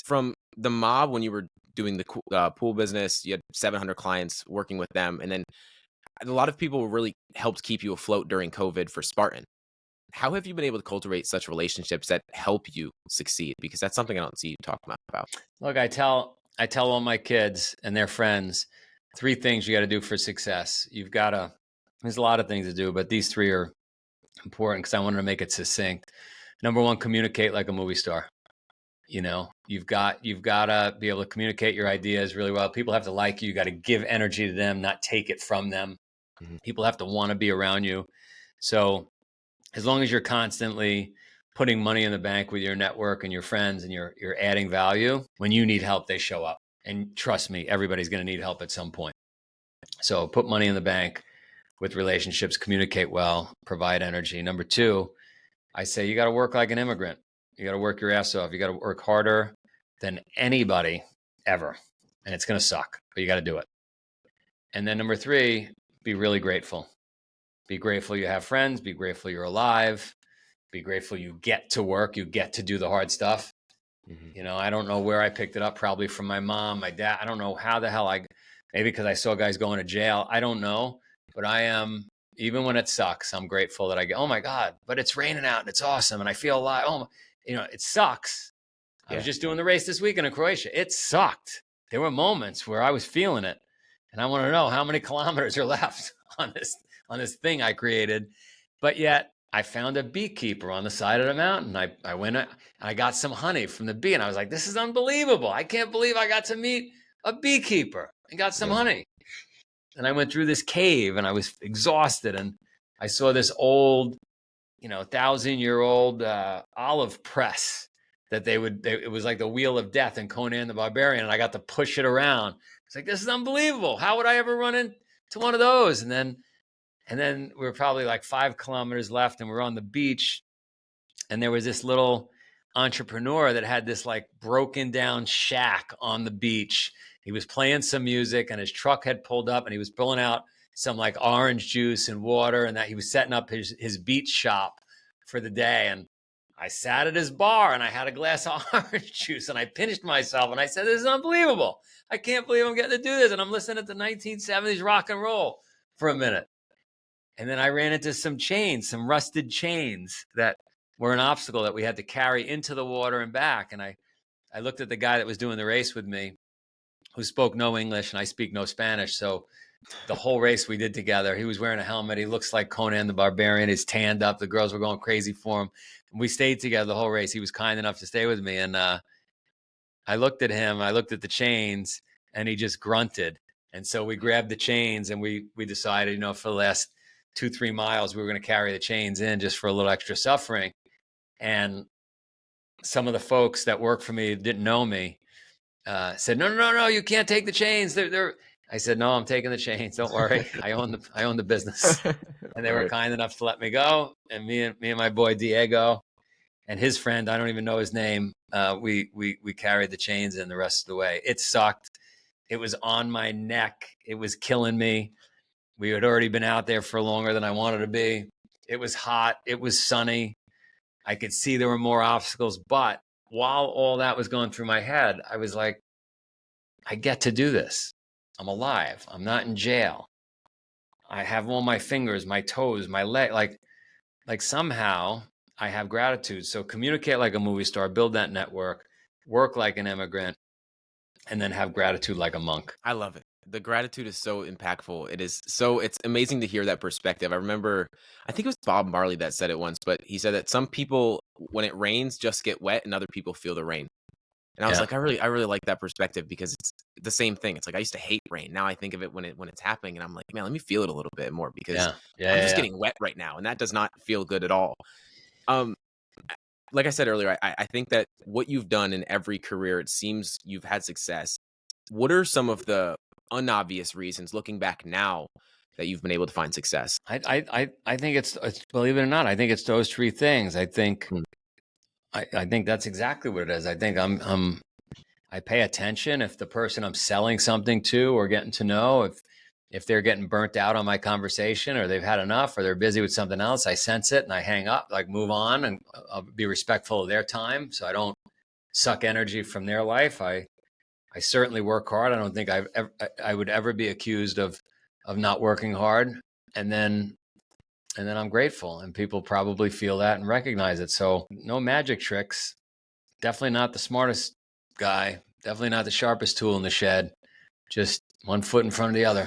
from the mob when you were doing the pool business, you had 700 clients working with them. And then a lot of people really helped keep you afloat during COVID for Spartan. How have you been able to cultivate such relationships that help you succeed? Because that's something I don't see you talk about. Look, I tell all my kids and their friends 3 things you got to do for success. There's a lot of things to do, but these 3 are important because I wanted to make it succinct. Number 1, communicate like a movie star. You've got to be able to communicate your ideas really well. People have to like you. You got to give energy to them, not take it from them. Mm-hmm. People have to want to be around you. So as long as you're constantly putting money in the bank with your network and your friends and you're adding value, when you need help, they show up. And trust me, everybody's going to need help at some point. So put money in the bank with relationships, communicate well, provide energy. Number 2, I say you got to work like an immigrant. You got to work your ass off. You got to work harder than anybody ever. And it's going to suck, but you got to do it. And then number 3, be really grateful. Be grateful you have friends. Be grateful you're alive. Be grateful you get to work. You get to do the hard stuff. Mm-hmm. I don't know where I picked it up, probably from my mom, my dad. I don't know how the hell maybe because I saw guys going to jail. I don't know. But I am, even when it sucks, I'm grateful that I go, oh my God, but it's raining out and it's awesome. And I feel alive. It sucks. Yeah. I was just doing the race this weekend in Croatia. It sucked. There were moments where I was feeling it. And I want to know how many kilometers are left on this thing I created. But yet I found a beekeeper on the side of the mountain. I went and I got some honey from the bee. And I was like, this is unbelievable. I can't believe I got to meet a beekeeper and got some honey. And I went through this cave and I was exhausted. And I saw this old, 1,000-year-old olive press that it was like the wheel of death in Conan the Barbarian. And I got to push it around. It's like, this is unbelievable. How would I ever run into one of those? And then we were probably like 5 kilometers left and we're on the beach. And there was this little entrepreneur that had this like broken down shack on the beach. He was playing some music and his truck had pulled up and he was pulling out some like orange juice and water and that he was setting up his beach shop for the day. And I sat at his bar and I had a glass of orange juice and I pinched myself and I said, this is unbelievable. I can't believe I'm getting to do this. And I'm listening to 1970s rock and roll for a minute. And then I ran into some some rusted chains that were an obstacle that we had to carry into the water and back. And I looked at the guy that was doing the race with me, who spoke no English and I speak no Spanish. So the whole race we did together, he was wearing a helmet. He looks like Conan the Barbarian. He's tanned up. The girls were going crazy for him. And we stayed together the whole race. He was kind enough to stay with me. And I looked at him, I looked at the chains, and he just grunted. And so we grabbed the chains and we decided, for the last 2-3 miles, we were going to carry the chains in just for a little extra suffering. And some of the folks that worked for me didn't know me, said, no, you can't take the chains. I said, no, I'm taking the chains. Don't worry. I own the business. And they were kind enough to let me go. And me and my boy Diego and his friend, I don't even know his name. We carried the chains in the rest of the way. It sucked. It was on my neck. It was killing me. We had already been out there for longer than I wanted to be. It was hot. It was sunny. I could see there were more obstacles. But while all that was going through my head, I was like, I get to do this. I'm alive. I'm not in jail. I have all my fingers, my toes, my leg. Like somehow I have gratitude. So communicate like a movie star, build that network, work like an immigrant, and then have gratitude like a monk. I love it. The gratitude is so impactful. It's amazing to hear that perspective. I remember, I think it was Bob Marley that said it once, but he said that some people, when it rains, just get wet and other people feel the rain. And I was like, I really like that perspective because it's the same thing. It's like, I used to hate rain. Now I think of it when it's happening and I'm like, man, let me feel it a little bit more because I'm just getting wet right now. And that does not feel good at all. Like I said earlier, I think that what you've done in every career, it seems you've had success. What are some of the unobvious reasons, looking back now, that you've been able to find success? I think it's believe it or not, I think it's those 3 things. I think I think that's exactly what it is. I think I pay attention if the person I'm selling something to or getting to know, if they're getting burnt out on my conversation or they've had enough or they're busy with something else, I sense it and I hang up, like move on, and I'll be respectful of their time so I don't suck energy from their life. I certainly work hard. I don't think I would ever be accused of not working hard. And then I'm grateful, and people probably feel that and recognize it. So no magic tricks. Definitely not the smartest guy. Definitely not the sharpest tool in the shed. Just one foot in front of the other.